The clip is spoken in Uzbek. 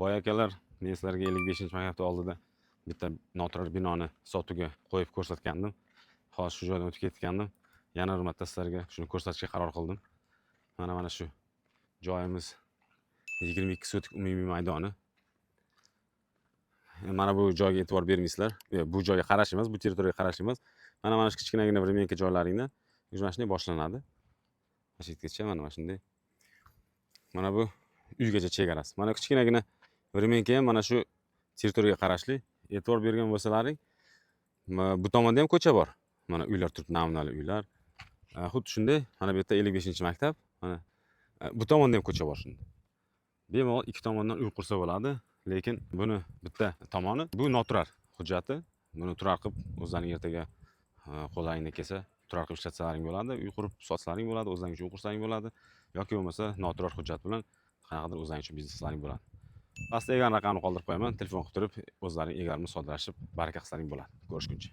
Boy akalar, men sizlarga 55-maktabning oldida bitta noturar binoni sotuvga qo'yib ko'rsatgandim. Hozir shu joydan o'tib ketgandim. Yana bir marta sizlarga shuni ko'rsatishga qaror qildim. Mana shu joyimiz 22 sotik umumiy maydoni. Mana bu joyga e'tibor bermaysizlar. Bu joyga qarash emas, bu territoriyaga qarash emas. Mana shu kichkinagina vremenka joylaringdan mana shunday boshlanadi. Mana shu yergacha mana shunday. Mana bu uygacha chegarasi. Mana kichkinagina vremenka ham mana shu territoriyaga qarashli. E'tibor bergan bo'lsalaring, bu tomonda ham ko'cha bor. Mana uylar turibdi, namunali uylar. Xuddi shunday, mana bu yerda 55-maktab. Mana bu tomonda ham ko'cha bor shunda. Bemalol ikki tomondan uy qursa bo'ladi, lekin buni bitta tomoni bu noturar hujjati. Buni turar qilib o'zlaring ertaga qo'llaringdan kelsa turar qilib ishlatsalaring bo'ladi, uy qurib sotsalaring bo'ladi, o'zlaring uchun qursaring bo'ladi, yoki bo'lmasa noturar hujjat bilan qanaqadir o'zlaring uchun bizneslaring bo'ladi. Pastda egar raqamni qoldirib qo'yaman, telefon qilib turib o'zlaring egarni soddalashib baraka qilsaring bo'ladi. Ko'rishguncha.